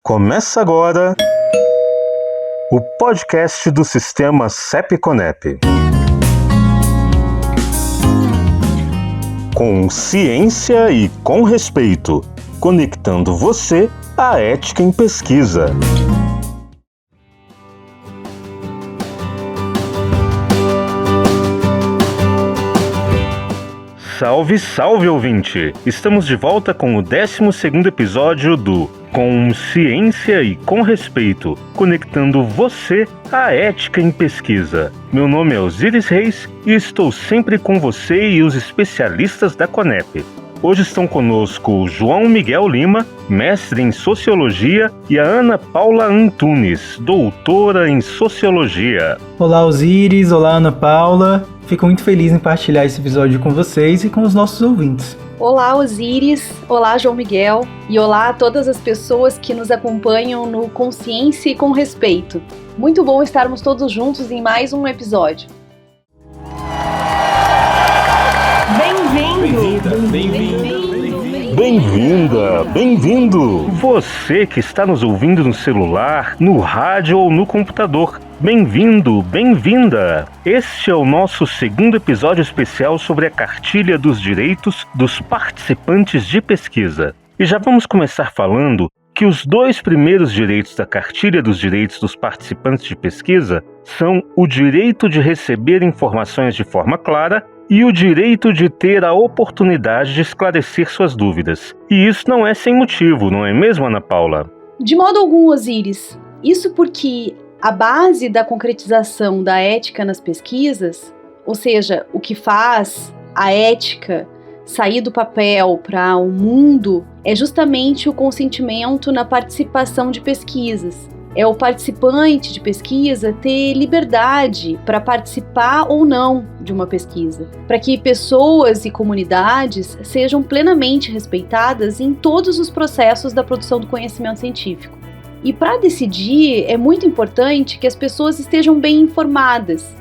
Começa agora o podcast do Sistema CEP-CONEP. Com ciência e com respeito, conectando você à ética em pesquisa. Salve, salve, ouvinte! Estamos de volta com o 12º episódio do Com Ciência e com Respeito, conectando você à ética em pesquisa. Meu nome é Osiris Reis e estou sempre com você e os especialistas da CONEP. Hoje estão conosco o João Miguel Lima, mestre em Sociologia, e a Ana Paula Antunes, doutora em Sociologia. Olá, Osiris. Olá, Ana Paula. Fico muito feliz em partilhar esse episódio com vocês e com os nossos ouvintes. Olá, Osiris. Olá, João Miguel. E olá a todas as pessoas que nos acompanham no Com Ciência e com Respeito. Muito bom estarmos todos juntos em mais um episódio. Bem-vinda, bem-vindo! Você que está nos ouvindo no celular, no rádio ou no computador. Bem-vindo, bem-vinda! Este é o nosso segundo episódio especial sobre a Cartilha dos Direitos dos Participantes de Pesquisa. E já vamos começar falando que os dois primeiros direitos da Cartilha dos Direitos dos Participantes de Pesquisa são o direito de receber informações de forma clara e o direito de ter a oportunidade de esclarecer suas dúvidas. E isso não é sem motivo, não é mesmo, Ana Paula? De modo algum, Osiris. Isso porque a base da concretização da ética nas pesquisas, ou seja, o que faz a ética sair do papel para o mundo, é justamente o consentimento na participação de pesquisas. É o participante de pesquisa ter liberdade para participar ou não de uma pesquisa, para que pessoas e comunidades sejam plenamente respeitadas em todos os processos da produção do conhecimento científico. E para decidir, é muito importante que as pessoas estejam bem informadas,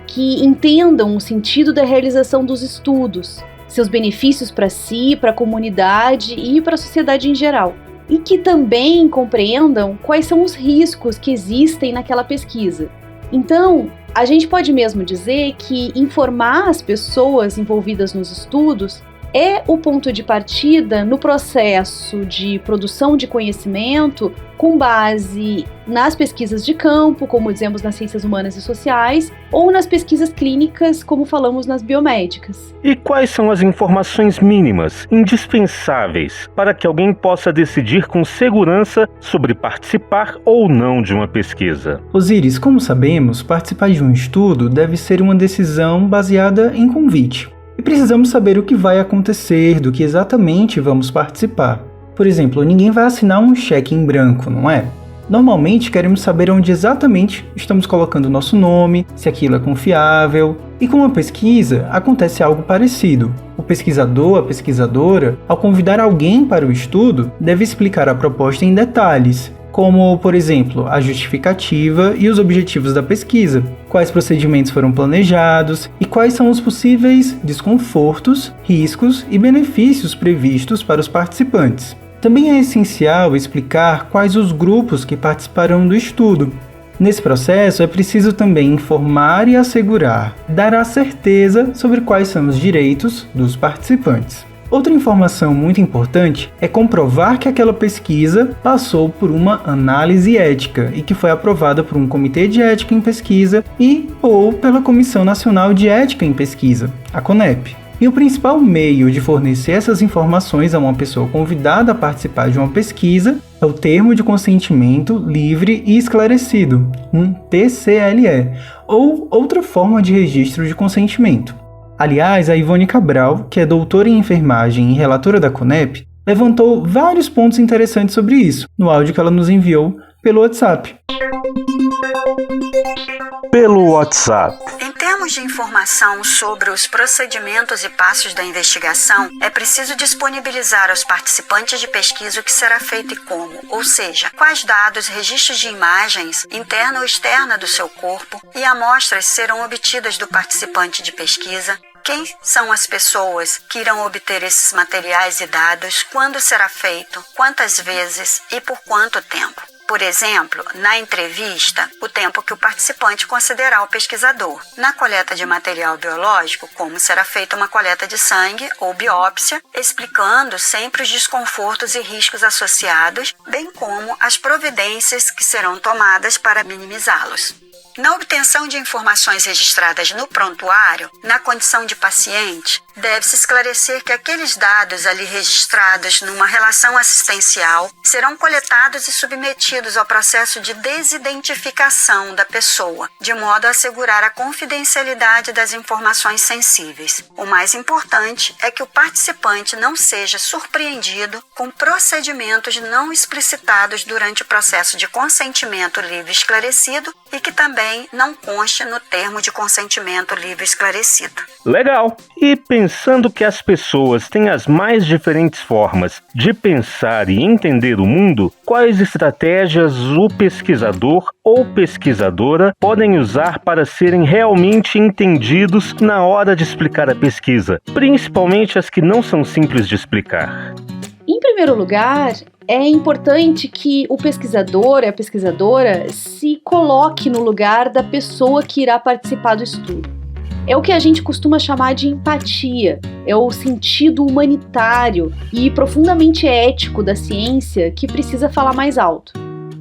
que entendam o sentido da realização dos estudos, seus benefícios para si, para a comunidade e para a sociedade em geral. E que também compreendam quais são os riscos que existem naquela pesquisa. Então, a gente pode mesmo dizer que informar as pessoas envolvidas nos estudos é o ponto de partida no processo de produção de conhecimento com base nas pesquisas de campo, como dizemos nas ciências humanas e sociais, ou nas pesquisas clínicas, como falamos nas biomédicas. E quais são as informações mínimas, indispensáveis, para que alguém possa decidir com segurança sobre participar ou não de uma pesquisa? Osiris, como sabemos, participar de um estudo deve ser uma decisão baseada em convite. E precisamos saber o que vai acontecer, do que exatamente vamos participar. Por exemplo, ninguém vai assinar um cheque em branco, não é? Normalmente queremos saber onde exatamente estamos colocando o nosso nome, se aquilo é confiável. E com uma pesquisa, acontece algo parecido. O pesquisador, a pesquisadora, ao convidar alguém para o estudo, deve explicar a proposta em detalhes, como, por exemplo, a justificativa e os objetivos da pesquisa, quais procedimentos foram planejados e quais são os possíveis desconfortos, riscos e benefícios previstos para os participantes. Também é essencial explicar quais os grupos que participarão do estudo. Nesse processo, é preciso também informar e assegurar, dar a certeza sobre quais são os direitos dos participantes. Outra informação muito importante é comprovar que aquela pesquisa passou por uma análise ética e que foi aprovada por um comitê de ética em pesquisa ou pela Comissão Nacional de Ética em Pesquisa, a CONEP. E o principal meio de fornecer essas informações a uma pessoa convidada a participar de uma pesquisa é o Termo de Consentimento Livre e Esclarecido, um TCLE, ou outra forma de registro de consentimento. Aliás, a Ivone Cabral, que é doutora em enfermagem e relatora da CONEP, levantou vários pontos interessantes sobre isso no áudio que ela nos enviou pelo WhatsApp. Pelo WhatsApp. Em termos de informação sobre os procedimentos e passos da investigação, é preciso disponibilizar aos participantes de pesquisa o que será feito e como, ou seja, quais dados, registros de imagens, interna ou externa do seu corpo, e amostras serão obtidas do participante de pesquisa, quem são as pessoas que irão obter esses materiais e dados, quando será feito, quantas vezes e por quanto tempo. Por exemplo, na entrevista, o tempo que o participante considerar o pesquisador. Na coleta de material biológico, como será feita uma coleta de sangue ou biópsia, explicando sempre os desconfortos e riscos associados, bem como as providências que serão tomadas para minimizá-los. Na obtenção de informações registradas no prontuário, na condição de paciente, deve-se esclarecer que aqueles dados ali registrados numa relação assistencial serão coletados e submetidos ao processo de desidentificação da pessoa, de modo a assegurar a confidencialidade das informações sensíveis. O mais importante é que o participante não seja surpreendido com procedimentos não explicitados durante o processo de consentimento livre esclarecido e que também não conste no termo de consentimento livre esclarecido. Legal! E pensando que as pessoas têm as mais diferentes formas de pensar e entender o mundo, quais estratégias o pesquisador ou pesquisadora podem usar para serem realmente entendidos na hora de explicar a pesquisa, principalmente as que não são simples de explicar? Em primeiro lugar, é importante que o pesquisador e a pesquisadora se coloque no lugar da pessoa que irá participar do estudo. É o que a gente costuma chamar de empatia, é o sentido humanitário e profundamente ético da ciência que precisa falar mais alto.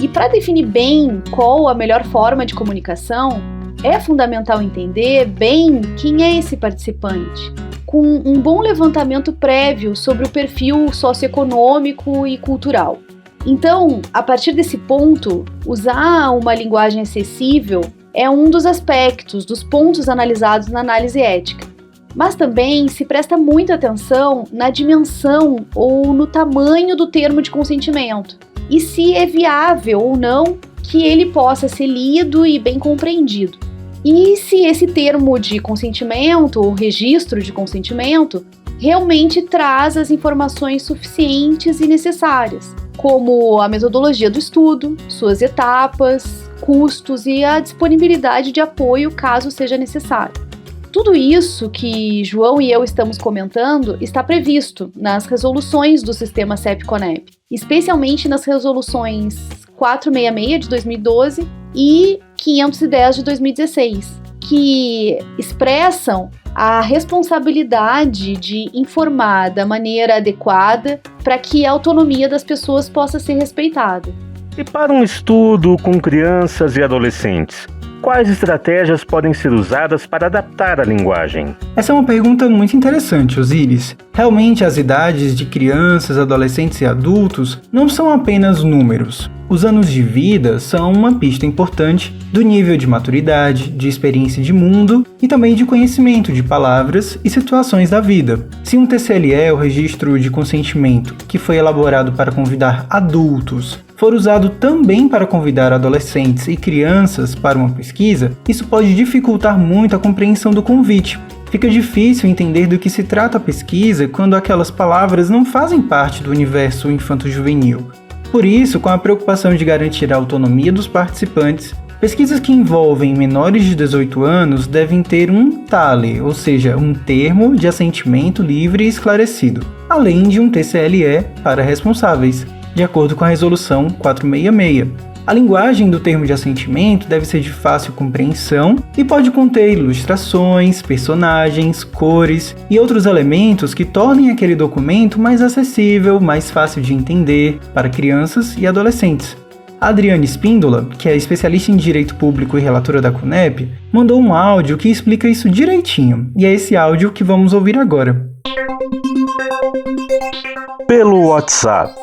E para definir bem qual a melhor forma de comunicação, é fundamental entender bem quem é esse participante, com um bom levantamento prévio sobre o perfil socioeconômico e cultural. Então, a partir desse ponto, usar uma linguagem acessível é um dos aspectos, dos pontos analisados na análise ética. Mas também se presta muita atenção na dimensão ou no tamanho do termo de consentimento, e se é viável ou não que ele possa ser lido e bem compreendido. E se esse termo de consentimento ou registro de consentimento realmente traz as informações suficientes e necessárias, como a metodologia do estudo, suas etapas, custos e a disponibilidade de apoio caso seja necessário. Tudo isso que João e eu estamos comentando está previsto nas resoluções do sistema CEP-CONEP, especialmente nas resoluções 466 de 2012 e 510 de 2016, que expressam a responsabilidade de informar da maneira adequada para que a autonomia das pessoas possa ser respeitada. E para um estudo com crianças e adolescentes, quais estratégias podem ser usadas para adaptar a linguagem? Essa é uma pergunta muito interessante, Osíris. Realmente, as idades de crianças, adolescentes e adultos não são apenas números. Os anos de vida são uma pista importante do nível de maturidade, de experiência de mundo e também de conhecimento de palavras e situações da vida. Se um TCLE, o registro de consentimento, que foi elaborado para convidar adultos, for usado também para convidar adolescentes e crianças para uma pesquisa, isso pode dificultar muito a compreensão do convite. Fica difícil entender do que se trata a pesquisa quando aquelas palavras não fazem parte do universo infanto-juvenil. Por isso, com a preocupação de garantir a autonomia dos participantes, pesquisas que envolvem menores de 18 anos devem ter um TALE, ou seja, um termo de assentimento livre e esclarecido, além de um TCLE para responsáveis, de acordo com a Resolução 466. A linguagem do termo de assentimento deve ser de fácil compreensão e pode conter ilustrações, personagens, cores e outros elementos que tornem aquele documento mais acessível, mais fácil de entender para crianças e adolescentes. A Adriane Espíndola, que é especialista em Direito Público e relatora da CONEP, mandou um áudio que explica isso direitinho, e é esse áudio que vamos ouvir agora. Pelo WhatsApp.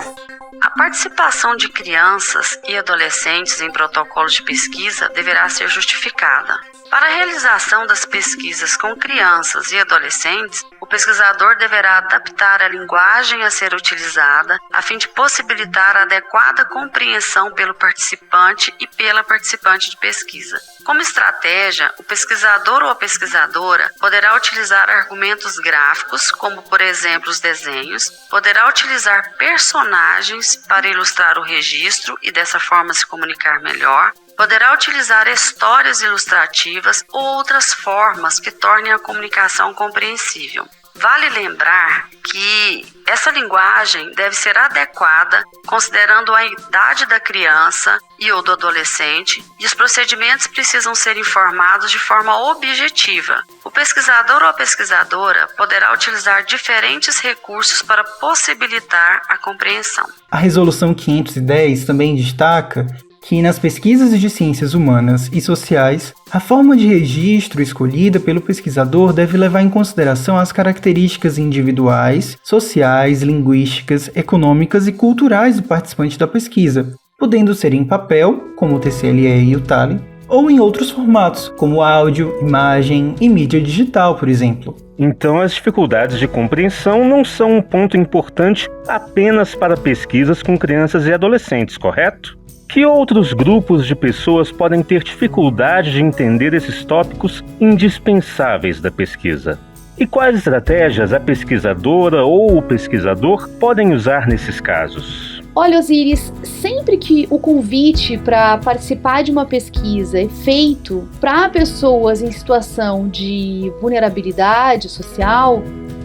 A participação de crianças e adolescentes em protocolos de pesquisa deverá ser justificada. Para a realização das pesquisas com crianças e adolescentes, o pesquisador deverá adaptar a linguagem a ser utilizada a fim de possibilitar a adequada compreensão pelo participante e pela participante de pesquisa. Como estratégia, o pesquisador ou a pesquisadora poderá utilizar argumentos gráficos, como por exemplo os desenhos, poderá utilizar personagens para ilustrar o registro e dessa forma se comunicar melhor, poderá utilizar histórias ilustrativas ou outras formas que tornem a comunicação compreensível. Vale lembrar que Essa linguagem deve ser adequada, considerando a idade da criança e ou do adolescente, e os procedimentos precisam ser informados de forma objetiva. O pesquisador ou a pesquisadora poderá utilizar diferentes recursos para possibilitar a compreensão. A Resolução 510 também destaca que nas pesquisas de ciências humanas e sociais, a forma de registro escolhida pelo pesquisador deve levar em consideração as características individuais, sociais, linguísticas, econômicas e culturais do participante da pesquisa, podendo ser em papel, como o TCLE e o TALE, ou em outros formatos, como áudio, imagem e mídia digital, por exemplo. Então, as dificuldades de compreensão não são um ponto importante apenas para pesquisas com crianças e adolescentes, correto? Que outros grupos de pessoas podem ter dificuldade de entender esses tópicos indispensáveis da pesquisa? E quais estratégias a pesquisadora ou o pesquisador podem usar nesses casos? Olha, Osíris, sempre que o convite para participar de uma pesquisa é feito para pessoas em situação de vulnerabilidade social,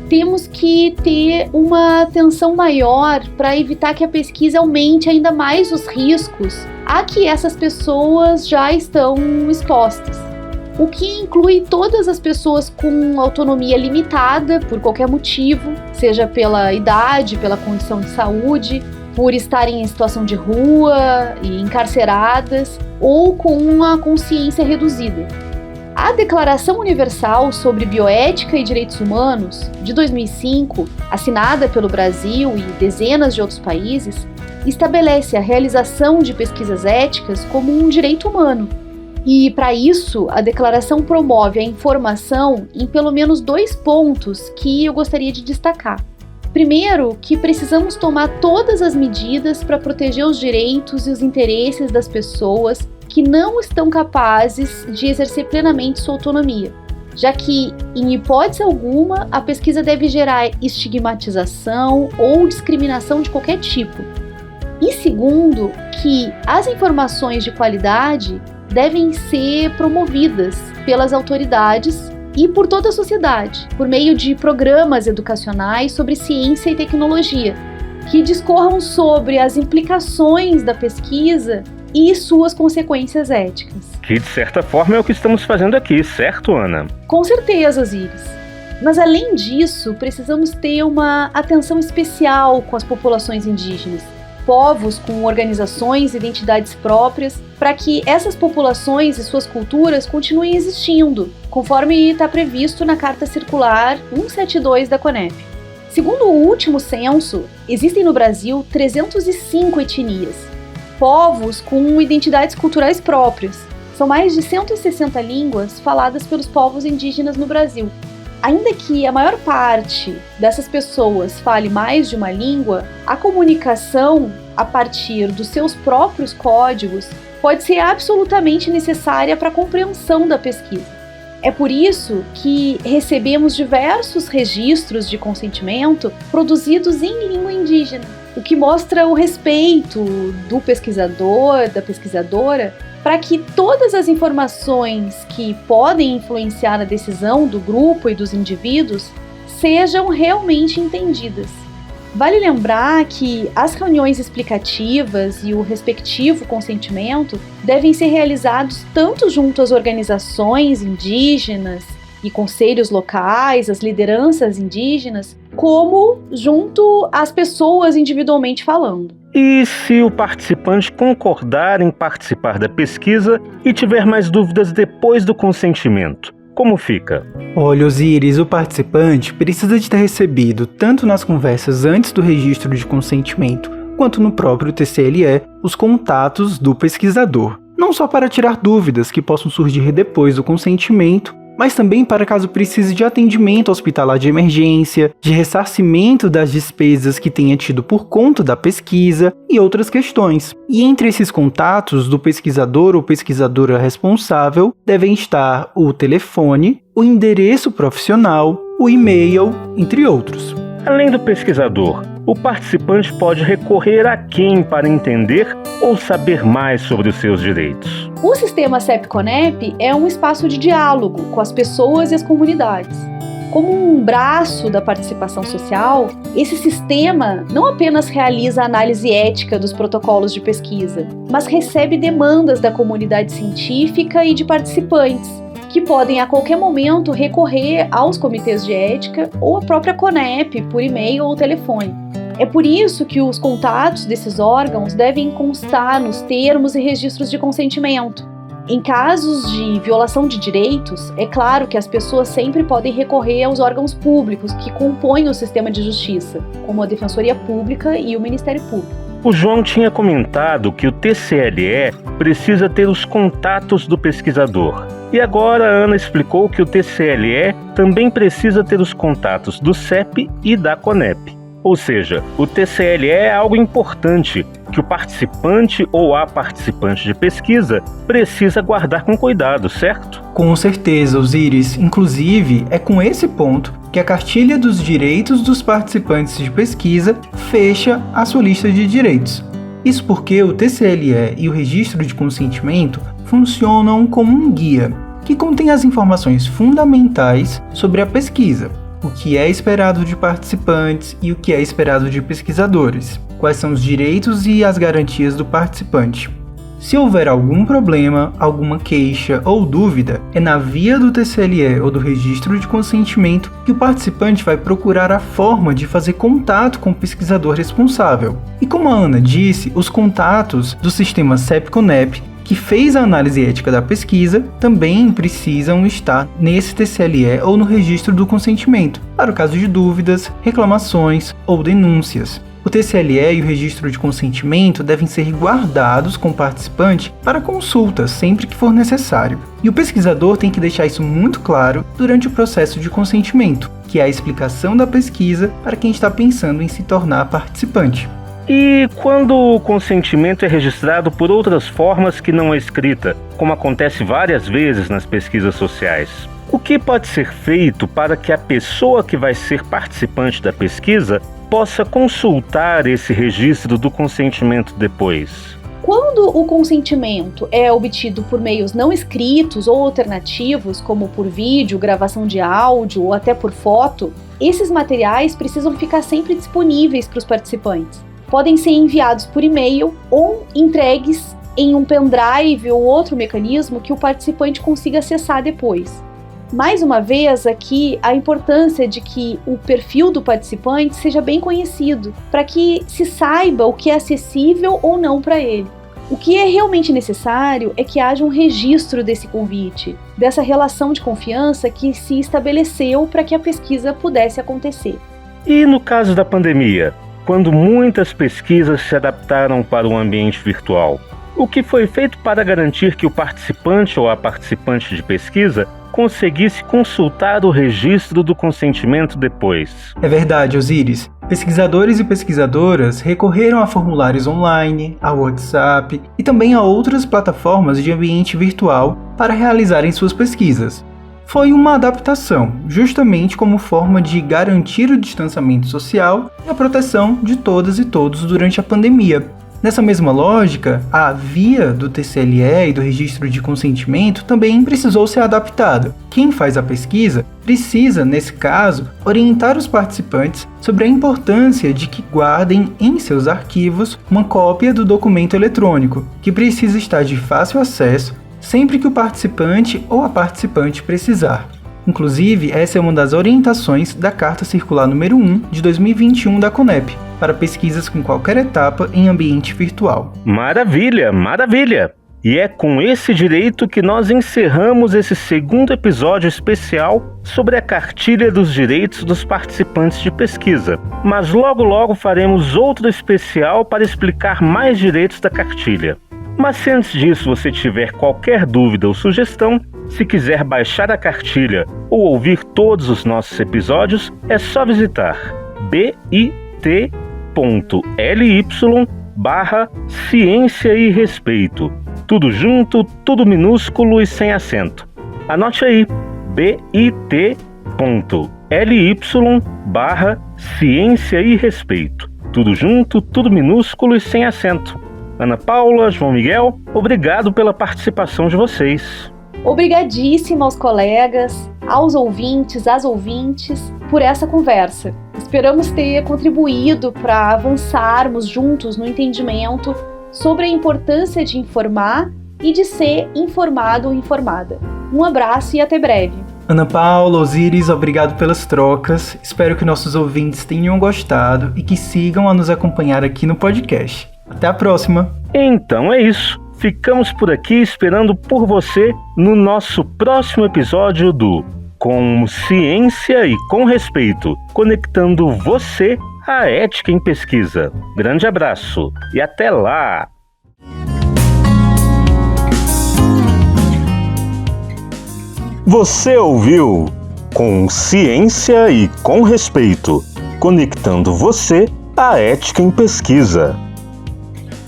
temos que ter uma atenção maior para evitar que a pesquisa aumente ainda mais os riscos a que essas pessoas já estão expostas. O que inclui todas as pessoas com autonomia limitada por qualquer motivo, seja pela idade, pela condição de saúde, por estarem em situação de rua e encarceradas ou com uma consciência reduzida. A Declaração Universal sobre Bioética e Direitos Humanos, de 2005, assinada pelo Brasil e dezenas de outros países, estabelece a realização de pesquisas éticas como um direito humano. E, para isso, a declaração promove a informação em pelo menos 2 pontos que eu gostaria de destacar. Primeiro, que precisamos tomar todas as medidas para proteger os direitos e os interesses das pessoas que não estão capazes de exercer plenamente sua autonomia, já que, em hipótese alguma, a pesquisa deve gerar estigmatização ou discriminação de qualquer tipo. E segundo, que as informações de qualidade devem ser promovidas pelas autoridades e por toda a sociedade, por meio de programas educacionais sobre ciência e tecnologia, que discorram sobre as implicações da pesquisa e suas consequências éticas. Que, de certa forma, é o que estamos fazendo aqui, certo, Ana? Com certeza, Osíris. Mas, além disso, precisamos ter uma atenção especial com as populações indígenas, povos com organizações e identidades próprias, para que essas populações e suas culturas continuem existindo, conforme está previsto na Carta Circular 172 da CONEP. Segundo o último censo, existem no Brasil 305 etnias, povos com identidades culturais próprias. São mais de 160 línguas faladas pelos povos indígenas no Brasil. Ainda que a maior parte dessas pessoas fale mais de uma língua, a comunicação a partir dos seus próprios códigos pode ser absolutamente necessária para a compreensão da pesquisa. É por isso que recebemos diversos registros de consentimento produzidos em língua indígena, o que mostra o respeito do pesquisador, da pesquisadora, para que todas as informações que podem influenciar a decisão do grupo e dos indivíduos sejam realmente entendidas. Vale lembrar que as reuniões explicativas e o respectivo consentimento devem ser realizados tanto junto às organizações indígenas e conselhos locais, as lideranças indígenas, como junto às pessoas individualmente falando. E se o participante concordar em participar da pesquisa e tiver mais dúvidas depois do consentimento, como fica? Olha, Osíris, o participante precisa de ter recebido, tanto nas conversas antes do registro de consentimento, quanto no próprio TCLE, os contatos do pesquisador. Não só para tirar dúvidas que possam surgir depois do consentimento, mas também para caso precise de atendimento hospitalar de emergência, de ressarcimento das despesas que tenha tido por conta da pesquisa e outras questões. E entre esses contatos do pesquisador ou pesquisadora responsável devem estar o telefone, o endereço profissional, o e-mail, entre outros. Além do pesquisador, o participante pode recorrer a quem para entender ou saber mais sobre os seus direitos? O sistema CEP-CONEP é um espaço de diálogo com as pessoas e as comunidades. Como um braço da participação social, esse sistema não apenas realiza a análise ética dos protocolos de pesquisa, mas recebe demandas da comunidade científica e de participantes, que podem a qualquer momento recorrer aos comitês de ética ou à própria CONEP por e-mail ou telefone. É por isso que os contatos desses órgãos devem constar nos termos e registros de consentimento. Em casos de violação de direitos, é claro que as pessoas sempre podem recorrer aos órgãos públicos que compõem o sistema de justiça, como a Defensoria Pública e o Ministério Público. O João tinha comentado que o TCLE precisa ter os contatos do pesquisador. E agora a Ana explicou que o TCLE também precisa ter os contatos do CEP e da CONEP. Ou seja, o TCLE é algo importante que o participante ou a participante de pesquisa precisa guardar com cuidado, certo? Com certeza, Osíris. Inclusive, é com esse ponto que a Cartilha dos Direitos dos Participantes de Pesquisa fecha a sua lista de direitos. Isso porque o TCLE e o Registro de Consentimento funcionam como um guia que contém as informações fundamentais sobre a pesquisa. O que é esperado de participantes e o que é esperado de pesquisadores, quais são os direitos e as garantias do participante. Se houver algum problema, alguma queixa ou dúvida, é na via do TCLE ou do registro de consentimento que o participante vai procurar a forma de fazer contato com o pesquisador responsável. E como a Ana disse, os contatos do sistema CEP-CONEP que fez a análise ética da pesquisa também precisam estar nesse TCLE ou no registro do consentimento, para o caso de dúvidas, reclamações ou denúncias. O TCLE e o registro de consentimento devem ser guardados com o participante para consulta sempre que for necessário. E o pesquisador tem que deixar isso muito claro durante o processo de consentimento, que é a explicação da pesquisa para quem está pensando em se tornar participante. E quando o consentimento é registrado por outras formas que não a escrita, como acontece várias vezes nas pesquisas sociais, o que pode ser feito para que a pessoa que vai ser participante da pesquisa possa consultar esse registro do consentimento depois? Quando o consentimento é obtido por meios não escritos ou alternativos, como por vídeo, gravação de áudio ou até por foto, esses materiais precisam ficar sempre disponíveis para os participantes. Podem ser enviados por e-mail ou entregues em um pendrive ou outro mecanismo que o participante consiga acessar depois. Mais uma vez, aqui, a importância de que o perfil do participante seja bem conhecido, para que se saiba o que é acessível ou não para ele. O que é realmente necessário é que haja um registro desse convite, dessa relação de confiança que se estabeleceu para que a pesquisa pudesse acontecer. E no caso da pandemia, quando muitas pesquisas se adaptaram para o ambiente virtual, o que foi feito para garantir que o participante ou a participante de pesquisa conseguisse consultar o registro do consentimento depois? É verdade, Osíris. Pesquisadores e pesquisadoras recorreram a formulários online, a WhatsApp e também a outras plataformas de ambiente virtual para realizarem suas pesquisas. Foi uma adaptação, justamente como forma de garantir o distanciamento social e a proteção de todas e todos durante a pandemia. Nessa mesma lógica, a via do TCLE e do registro de consentimento também precisou ser adaptada. Quem faz a pesquisa precisa, nesse caso, orientar os participantes sobre a importância de que guardem em seus arquivos uma cópia do documento eletrônico, que precisa estar de fácil acesso sempre que o participante ou a participante precisar. Inclusive, essa é uma das orientações da Carta Circular número 1 de 2021 da CONEP, para pesquisas com qualquer etapa em ambiente virtual. Maravilha, maravilha! E é com esse direito que nós encerramos esse segundo episódio especial sobre a Cartilha dos Direitos dos Participantes de Pesquisa. Mas logo logo faremos outro especial para explicar mais direitos da cartilha. Mas se antes disso você tiver qualquer dúvida ou sugestão, se quiser baixar a cartilha ou ouvir todos os nossos episódios, é só visitar bit.ly/ciência e respeito. Tudo junto, tudo minúsculo e sem acento. Anote aí, bit.ly/ciência e respeito. Tudo junto, tudo minúsculo e sem acento. Ana Paula, João Miguel, obrigado pela participação de vocês. Obrigadíssima aos colegas. aos ouvintes, às ouvintes, por essa conversa. Esperamos ter contribuído para avançarmos juntos no entendimento sobre a importância de informar e de ser informado ou informada. Um abraço e até breve. Ana Paula, Osíris, obrigado pelas trocas. Espero que nossos ouvintes tenham gostado e que sigam a nos acompanhar aqui no podcast. Até a próxima! Então é isso. Ficamos por aqui esperando por você no nosso próximo episódio do Com Ciência e com Respeito, conectando você à ética em pesquisa. Grande abraço e até lá! Você ouviu Com Ciência e com Respeito, conectando você à ética em pesquisa.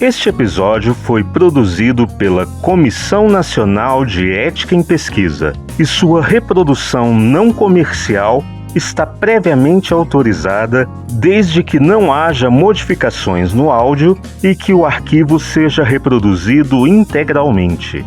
Este episódio foi produzido pela Comissão Nacional de Ética em Pesquisa e sua reprodução não comercial está previamente autorizada desde que não haja modificações no áudio e que o arquivo seja reproduzido integralmente.